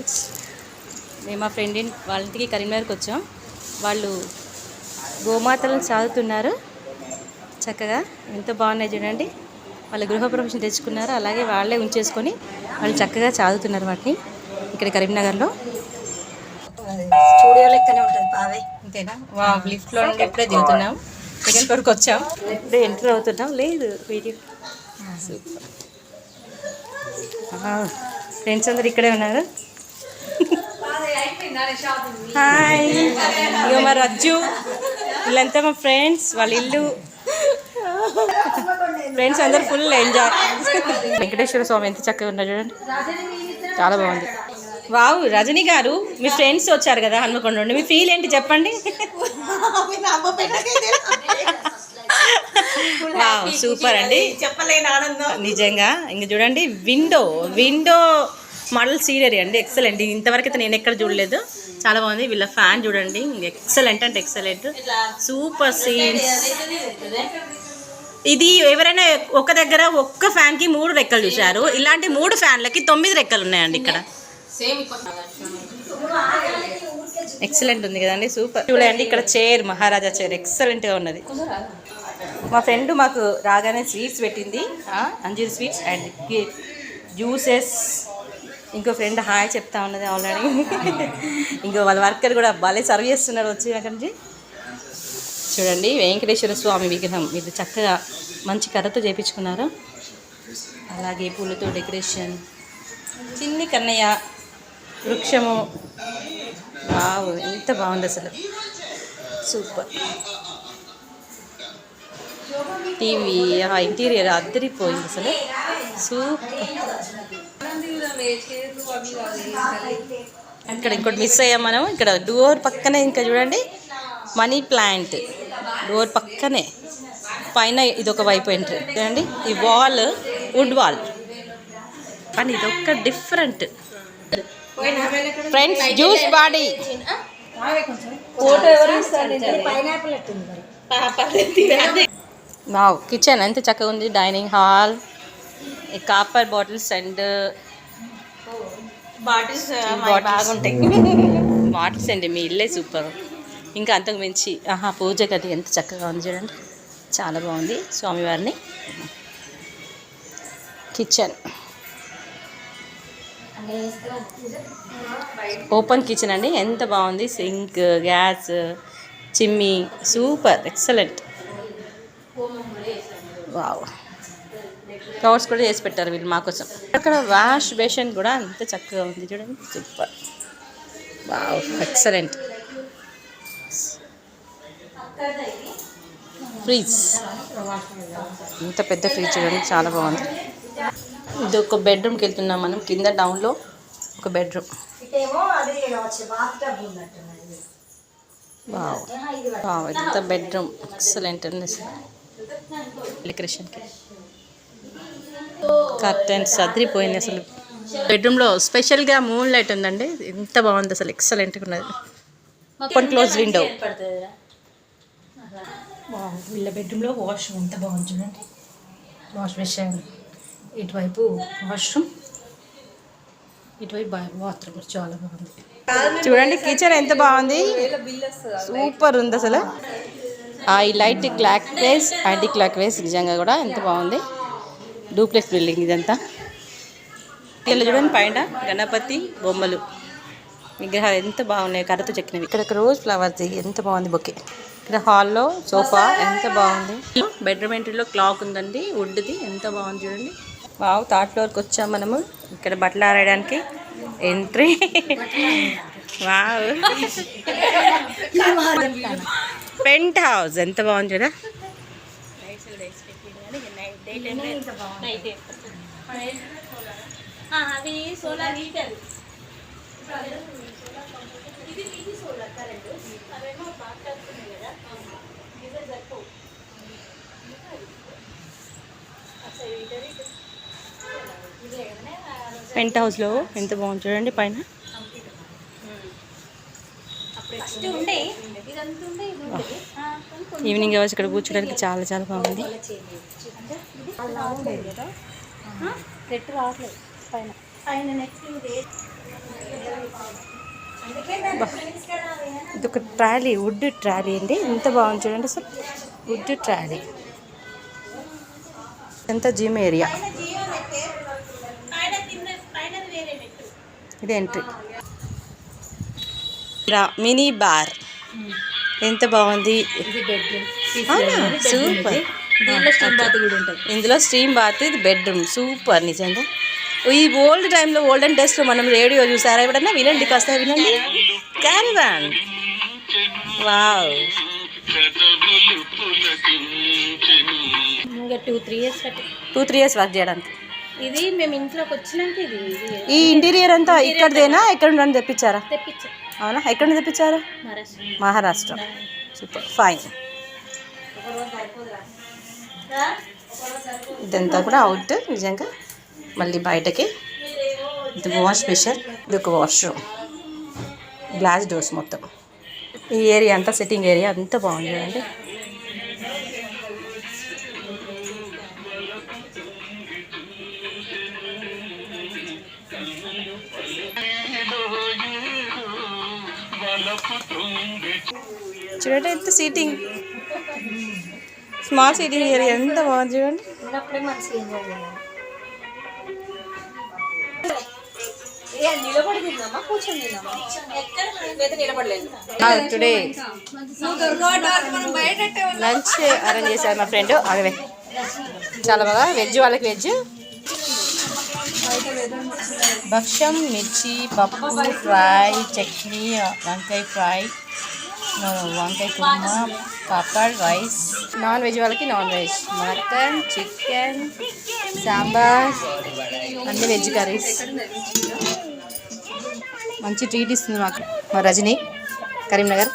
Friends, మేము మా friend వాళ్ళ ఇంటికి కరీంనగర్కి వచ్చాం. వాళ్ళు గోమాతలను సాదుతున్నారు చక్కగా. ఎంత బాగున్నాయి చూడండి. వాళ్ళ గృహప్రవేశం తెచ్చుకున్నారు, అలాగే వాళ్ళే ఉంచేసుకొని వాళ్ళు చక్కగా సాదుతున్నారు వాటిని ఇక్కడ కరీంనగర్లో. స్టూడియో లెక్కనే ఉంటుంది బావే. అంతేనా? లిఫ్ట్లో నుండి ఎప్పుడే దిగుతున్నాం, సెకండ్ ఫ్లోర్కి వచ్చాం, ఇప్పుడే ఎంటర్ అవుతున్నాం. లేదు వీడియో. సూపర్. ఫ్రెండ్స్ అందరు ఇక్కడే ఉన్నారు. హాయ్, ఇక మా రజ్జు, వీళ్ళంతా మా ఫ్రెండ్స్, వాళ్ళ ఇల్లు. ఫ్రెండ్స్ అందరు ఫుల్ ఎంజాయ్. వెంకటేశ్వర స్వామి ఎంత చక్కగా ఉన్నారు చూడండి, చాలా బాగుంది. వావ్, రజనీ గారు మీ ఫ్రెండ్స్ వచ్చారు కదా హన్మకొండ నుండి, మీ ఫీల్ ఏంటి చెప్పండి. వావ్, సూపర్ అండి, చెప్పలేని ఆనందం నిజంగా. ఇంక చూడండి, విండో మోడల్ సీనరీ అండి, ఎక్సలెంట్. ఇంతవరకు అయితే నేను ఎక్కడ చూడలేదు, చాలా బాగుంది. వీళ్ళ ఫ్యాన్ చూడండి, ఎక్సలెంట్ అంటే ఎక్సలెంట్, సూపర్ సీన్స్. ఇది ఎవరైనా ఒక దగ్గర ఒక్క ఫ్యాన్కి 3 రెక్కలు చూశారు, ఇలాంటి 3 ఫ్యాన్లకి 9 రెక్కలు ఉన్నాయండి ఇక్కడ. ఎక్సలెంట్ ఉంది కదండి, సూపర్. చూడండి ఇక్కడ చైర్, మహారాజా చైర్ ఎక్సలెంట్గా ఉన్నది. మా ఫ్రెండ్ మాకు రాగానే స్వీట్స్ పెట్టింది, అంజీర్ స్వీట్స్ అండ్ జ్యూసెస్. ఇంకో ఫ్రెండ్ హాయ్ చెప్తా ఉన్నది ఆల్రెడీ. ఇంకో వాళ్ళ వర్కర్ కూడా భలే సర్వ్ చేస్తున్నాడు వచ్చి అక్కడి నుంచి. చూడండి, వెంకటేశ్వర స్వామి విగ్రహం మీరు చక్కగా మంచి కర్రతో చేయించుకున్నారు, అలాగే పూలతో డెకరేషన్, చిన్ని కన్నయ్య వృక్షము. వావ్, ఎంత బాగుంది అసలు, సూపర్. టీవీ, ఇంటీరియర్ అద్దరిపోయింది అసలు, సూపర్. ఇక్కడ ఇంకోటి మిస్ అయ్యాం మనం, ఇక్కడ డోర్ పక్కనే ఇంకా చూడండి మనీ ప్లాంట్, డోర్ పక్కనే పైన ఇదొక వైపు ఎంట్రీ చూడండి. ఈ వాల్ వుడ్ వాల్, కానీ ఇదొక different. Friends juice body wow. Kitchen ఎంత చక్కగా ఉంది, dining hall, copper bottles and బాగుంటాయి బాటిల్స్ అండి. మీ ఇల్లే సూపర్. ఇంకా అంతకు మించి పూజ గది ఎంత చక్కగా ఉంది చూడండి, చాలా బాగుంది. స్వామివారిని కిచెన్, ఓపెన్ కిచెన్ అండి, ఎంత బాగుంది. సింక్, గ్యాస్, చిమ్మి, సూపర్ ఎక్సలెంట్. వావ్, కవర్స్ కూడా చేసి పెట్టారు వీళ్ళు మా కోసం. అక్కడ వాష్ బేసిన్ కూడా అంత చక్కగా ఉంది చూడండి, సూపర్. Wow, excellent. ఫ్రిడ్జ్, ఇంత పెద్ద ఫ్రిడ్జ్ చూడండి, చాలా బాగుంది. ఇది ఒక బెడ్రూమ్కి వెళ్తున్నాం మనం, కింద డౌన్లో ఒక బెడ్రూమ్. వావ్ వావ్, ఎంత బెడ్రూమ్ ఎక్సలెంట్ అండి. డెకరేషన్కి కర్టెన్స్ అదిరిపోయింది అసలు. బెడ్రూమ్లో స్పెషల్గా మూన్ లైట్ ఉందండి, ఎంత బాగుంది అసలు, ఎక్సలెంట్గా ఉన్నది. Open close window. వీళ్ళ బెడ్రూమ్లో వాష్రూమ్ ఎంత బాగుంది చూడండి, వాష్ బేసిన్, ఇటువైపు వాష్రూమ్, ఇటువైపు బాత్రూమ్, చాలా బాగుంది చూడండి. కిచెన్ ఎంత బాగుంది, సూపర్ ఉంది అసలు. ఈ లైట్ క్లాక్ వేస్, యాంటీ క్లాక్ వేస్, నిజంగా కూడా ఎంత బాగుంది. డూప్లెక్స్ బిల్డింగ్ ఇదంతా. ఇలా చూడండి, పైన గణపతి బొమ్మలు విగ్రహాలు ఎంత బాగున్నాయి, కర్రతో చెక్కినవి. ఇక్కడ రోజ్ ఫ్లవర్స్ ఎంత బాగుంది బొకే. ఇక్కడ హాల్లో సోఫా ఎంత బాగుంది. బెడ్రూమ్ ఎంట్రీలో క్లాక్ ఉందండి, వుడ్ది, ఎంత బాగుంది చూడండి. వావ్, 3rd ఫ్లోర్కి వచ్చాం మనము. ఇక్కడ బట్టలు ఆరేయడానికి ఎంట్రీ. వావ్, పెంట్ హౌస్ ఎంత బాగుంది చూడ. పెంట్ హౌస్లో ఎంత బాగుంది చూడండి పైన. ఈవినింగ్ అవర్స్ ఇక్కడ కూర్చోడానికి చాలా చాలా బాగుంది. నెట్ రావట్లేదు పైన. ఇది ఒక ట్రాలీ, వుడ్ ట్రాలీ అండి. ఎంత బాగుంది చూడండి అసలు. Wood trolley. ఎంత జిమ్ ఏరియా. ఇది ఎంట్రీ. మినీ బార్ ఎంత బాగుంది. సూపర్. ఇందులో స్టీమ్ బాత్, ఇది బెడ్రూమ్. సూపర్ నిజంగా. ఈ ఓల్డ్ టైంలో, ఓల్డెన్ డేస్లో మనం రేడియో చూసారా ఎప్పుడన్నా? వినండి, కాస్త వినండి. క్యారవాన్. వావ్. ఇంకా 2-3 years 2-3 years వర్క్ చేయడానికి. ఇది మేము ఇంట్లోకి వచ్చినాక ఇది ఈ ఇంటీరియర్ అంతా ఇక్కడదేనా? ఎక్కడ నుండి తెప్పించారా? తెప్పించాం. అవునా? ఎక్కడ నుండి తెప్పించారా? మహారాష్ట్ర. Super fine. ఇదంతా కూడా అవుట్ నిజంగా. మళ్ళీ బయటకి ఇది వాష్ బేసిన్, ఇది ఒక వాష్రూమ్, గ్లాస్ డోర్స్ మొత్తం. ఈ ఏరియా అంతా సిట్టింగ్ ఏరియా అంతా బాగుంది కదండి. చూడండి ఎంత సీటింగ్, స్మాల్ సీటింగ్ ఏరియా ఎంత బాగుంది చూడండి. ఉన్నప్పుడే మంచిగా ఎంజాయ్ చేయాలి. నిలబడి తిందామా, కూర్చొని తిందామా? నిలబడలేదు. టుడే లంచ్ అరేంజ్ చేశారు మా ఫ్రెండ్. అదే చాలా బాగా. వెజ్ వాళ్ళకి వెజ్, భక్ష్యం, మిర్చి, పప్పు ఫ్రై, చట్నీ, వంకాయ ఫ్రై, వంకాయ kurma, papad, rice. Non veg వాళ్ళకి non veg, mutton, chicken, sambar, అన్ని వెజ్ కర్రీస్. మంచి ట్రీట్ ఇస్తుంది మాకు మా రజని, కరీంనగర్.